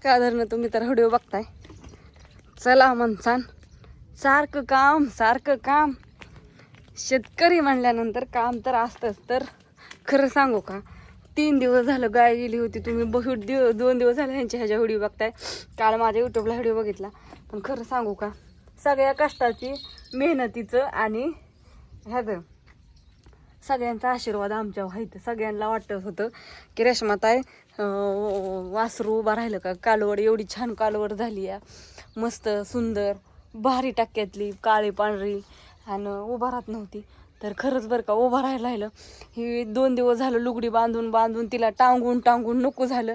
सकाळधरनं तुम्ही तर व्हिडिओ बघताय. चला म्हणसान सारखं काम शेतकरी म्हणल्यानंतर काम तर असतंच. तर खरं सांगू का, 3 दिवस झालं गाय गेली होती. तुम्ही 2 दिवस झाले ह्याच्या व्हिडिओ बघताय. काल माझ्या यूट्यूबला व्हिडिओ बघितला. पण खरं सांगू का, सगळ्या कष्टाची मेहनतीचं आणि ह्याचं सगळ्यांचा आशीर्वाद आमच्यावर व्हायचं. सगळ्यांना वाटत होतं की रेशमाताई वासरू उभा राहिलं का, कालवड एवढी छान कालवड झाली आहे, मस्त सुंदर भारी टाक्यातली काळी पांढरी, आणि उभा राहत नव्हती. तर खरंच बरं का, उभा राहिलं. ही 2 दिवस झालं लुगडी बांधून तिला टांगून नको झालं.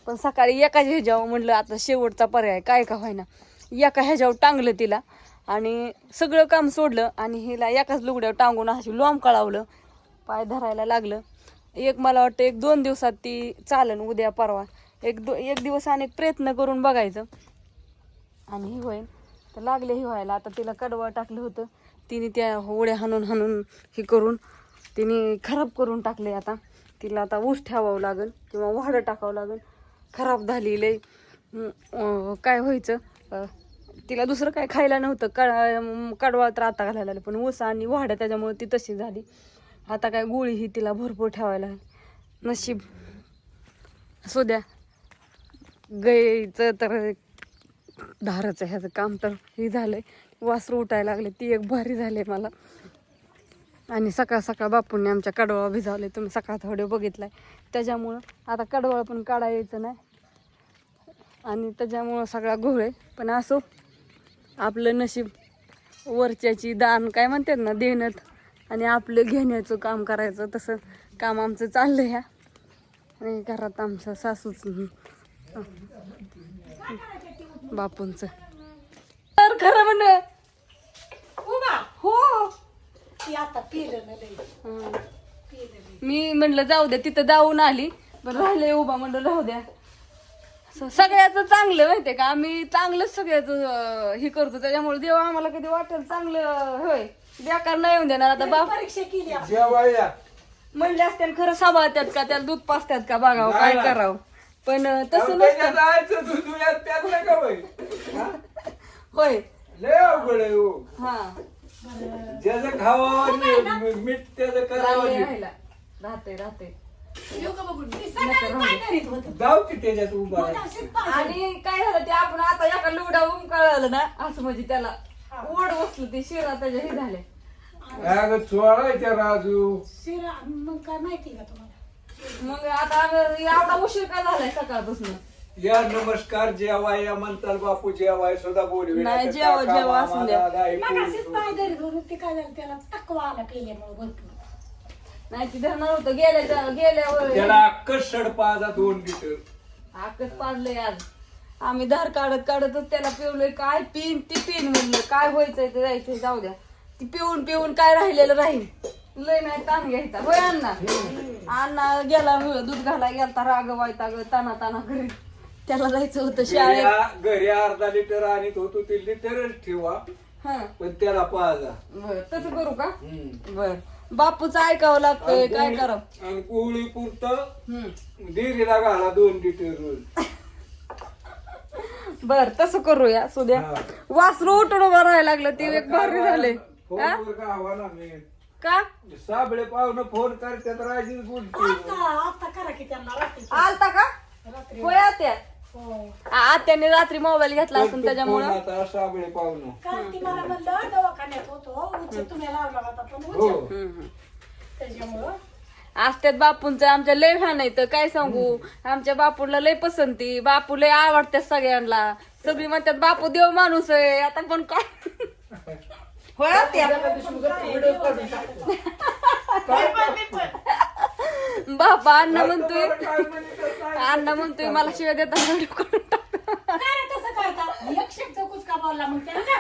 पण सकाळी एका ह्याच्यावर म्हटलं आता शेवटचा पर्याय काय का व्हायना, एका ह्याच्यावर टांगलं तिला आणि सगळं काम सोडलं आणि हिला एकाच लुगड्यावर टांगून अशी लोंब कळावलं, पाय धरायला लागलं. मला वाटतं 1-2 दिवसात ती चालन, उद्या परवा एक दिवस आणि प्रयत्न करून बघायचं आणि ही होईल. तर लागले ही व्हायला. आता तिला कडवं टाकलं होतं, तिने त्या उड्या हाणून हे करून तिने खराब करून टाकले. आता तिला आता ऊस ठेवावं लागेल किंवा वाडं टाकावं लागेल. खराब झाली लय. काय व्हायचं, तिला दुसरं काय खायला नव्हतं. कडवा तर आता घालायला लागलं, पण ऊस आणि वाड्या त्याच्यामुळे ती तशी झाली. आता काय गोळी ही तिला भरपूर ठेवायला नशीब असू द्या. गाईचं तर धाराचं ह्याचं काम तर हे झालंय. वासरू उठायला लागले, ती एक भारी झाले मला. आणि सकाळ बापूंनी आमच्या कडवळा भिजावले. तुम्ही सकाळचा व्हिडिओ बघितलाय. त्याच्यामुळं आता कडवळ पण काढा यायचं नाही आणि त्याच्यामुळं सगळा घोळ आहे. पण असो, आपलं नशीब वरच्याची दान काय म्हणतात ना, देणं आणि आपलं घेण्याचं काम करायचं. तसं काम आमचं चाललं ह्या. आणि घरात आमचं सासूच बापूंचं तर खरं म्हण हो. मी म्हणलं जाऊ द्या, तिथं जाऊन आली पण राहिले उभा, म्हणलं राहू द्या. सगळ्याचं चांगलं माहितीये का, आम्ही चांगलंच सगळ्याचं हे करतो. त्याच्यामुळे देव आम्हाला कधी वाटेल चांगलं होय बेकार नाही येऊन देणार. आता बाप परीक्षा केली म्हणले असते खरं सांभाळतात का, त्याला दूध पाजतात का, बघावं काय करावं. पण तसं नसतं होय. हा ज्याचं खावं मीठ त्याचं करावं. राहते जाऊ की त्याच्यात उभा. आणि काय झालं ते आपण आता एका लुगडा कळलं ना, असं म्हणजे त्याला ओढ बसलं, ते शिरा त्याच्या हे झाले. चोळायच्या राजू शिरा. मग काय माहिती का तुम्हाला, मग आता एवढा उशीर का झालाय सकाळपासून. या नमस्कार जेवाय या म्हणताल बापू जेवाय सुद्धा बोलवी नाही, जेवा असू द्या. मग असेच पाय धरी धरून ते काय झालं, त्याला तकवा आला पेल्यामुळे भरपूर. नाही ती धरणार होतं गेल्यावर त्याला अक्कच सडपाजा 2 लिटर आकच पाडलंय. आज आम्ही धार काढतच त्याला पिवलंय. काय पिन म्हणलं, काय व्हायचंय ते जायचंय, जाऊ द्या. ती पिऊन काय राहिलेलं राहील. लय नाही ताण घ्यायचा होय. अण्णा गेला दूध घालाय गेलता, राग व्हायचा ग ताना घरी. त्याला जायचं होतं शाळेत. घरी अर्धा लिटर आणत होतो, ते लिटरच ठेवा पण त्याला पाजा. बर तसं करू का. बर बापूचं ऐकावं लागतंय, काय करावं. आणि कोळी पुरतं डेरीला घाला 2 लिटर रोज. बर तसं करूया. सुद्या वासरू उठून उभं राहायला लागलं, ते एक भारी झाले. का साबळे पाहुणं फोन करतात, राजीच बोलतो. आता करा की त्यांना रात्री. आलता का होय आत्या. आत्याने रात्री मोबाईल घेतला असून त्याच्यामुळे आता साबळे पाहुणं काल ती मला म्हणलं दवाखान्यात होतो, तुम्ही लावला होता पण त्याच्यामुळं असत्यात बापूंचं आमच्या लय फॅन आहे. तर काय सांगू, आमच्या बापूला लय पसंती, बापू लय आवडतात सगळ्यांना. सगळी म्हणतात बापू देव माणूस आहे. आता पण काय होय आत्या. बापा अण्णा म्हणतोय मला शिवाय देता व्हिडिओ करून टाकतो. काय तसं करतात, एक शब्द कुचका बोलला मग त्याला काय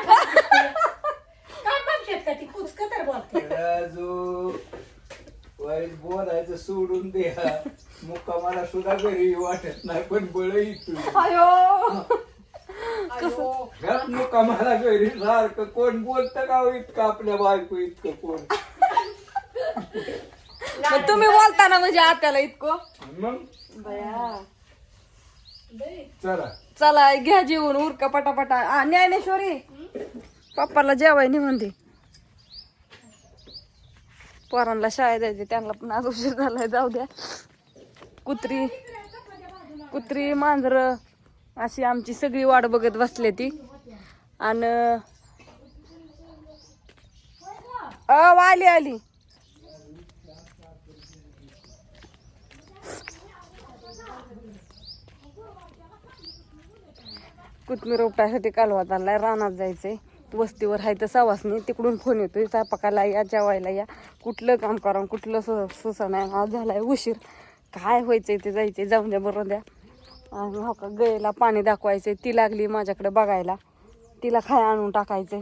म्हणतात का ती कुचका तर बोलते. राजू वाईट बोलायचं सोडून द्या. मुक्कामाला सुद्धा घरी वाटत नाही, पण बळ इथून मुक्कामाला घरी सारखं कोण बोलतं का इतकं, आपल्या बायको इतकं कोण. तुम्ही बोलताना म्हणजे आत्याला इतकं मग बया चला चला घ्या जेवून उरका पटापटा. ज्ञानेश्वरी पप्पाला जेवाय निघून दे. पोरांना शाळेत जायचे, त्यांना पण आज उशीर झालाय. जाऊ द्या. कुत्री मांजर अशी आमची सगळी वाट बघत बसले ती. आणि आली कोथमीर उपटायसाठी कालवात आलाय. रानात जायचंय, वस्तीवर आहे तर सवासनी. तिकडून फोन येतोय स्वयंपाकाला या, जेवायला या. कुठलं काम करा, कुठलं सुसा नाही. आज झालाय उशीर. काय व्हायचंय ते जायचंय, जाऊन द्या बरं द्या. आणि हो का गयला पाणी दाखवायचंय. ती लागली माझ्याकडे बघायला. तिला खाय आणून टाकायचंय.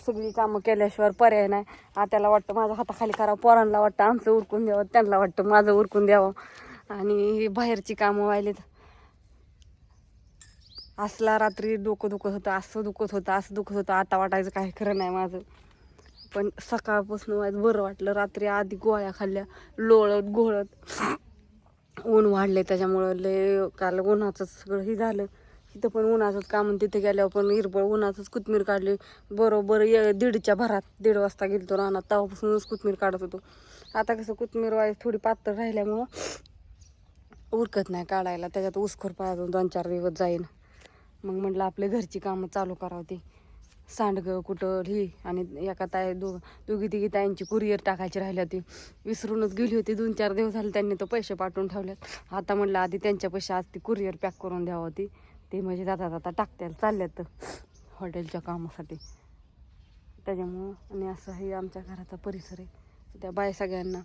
सगळी कामं केल्याशिवाय पर्याय नाही. त्याला वाटतं माझ्या हाताखाली करावं, पोरांना वाटतं आमचं उरकून द्यावं, त्यांना वाटतं माझं उरकून द्यावं. आणि बाहेरची कामं व्हायलेत. असला रात्री डोकं दुखत होतं, असं दुखत होतं. आता वाटायचं काही खरं नाही माझं. पण सकाळपासून व्हायचं बरं वाटलं. रात्री आधी गोळ्या खाल्ल्या, लोळत घोळत. ऊन वाढले त्याच्यामुळं लय काल उन्हाचं सगळं हे झालं. तिथं पण उन्हाचंच काम. तिथे गेल्यावर पण हिरबळ उन्हाचंच कोथमीर काढली. बरोबर 1:30 वाजता गेलतो रानात. तेव्हापासूनच कोथमीर काढत होतो. आता कसं कोथमीर व्हायचं थोडी पातळ राहिल्यामुळं उरकत नाही काढायला. त्याच्यात उसखोर पाहिजे 2-4 दिवस जाईन. मग म्हटलं आपले घरची कामं चालू करावं. ती सांडगं कुठं ही. आणि एका दोघी तिघी ताईंची कुरिअर टाकायची राहिली होती. विसरूनच गेली होती. 2-4 दिवस झाले त्यांनी तर पैसे पाठवून ठेवलेत. आता म्हटलं आधी त्यांच्या पैसे आज ती कुरिअर पॅक करून द्यावं होती. ते म्हणजे जाता टाकत्याला चालल्यात हॉटेलच्या कामासाठी. त्याच्यामुळं आणि असं हे आमच्या घराचा परिसर आहे. त्या बाय सगळ्यांना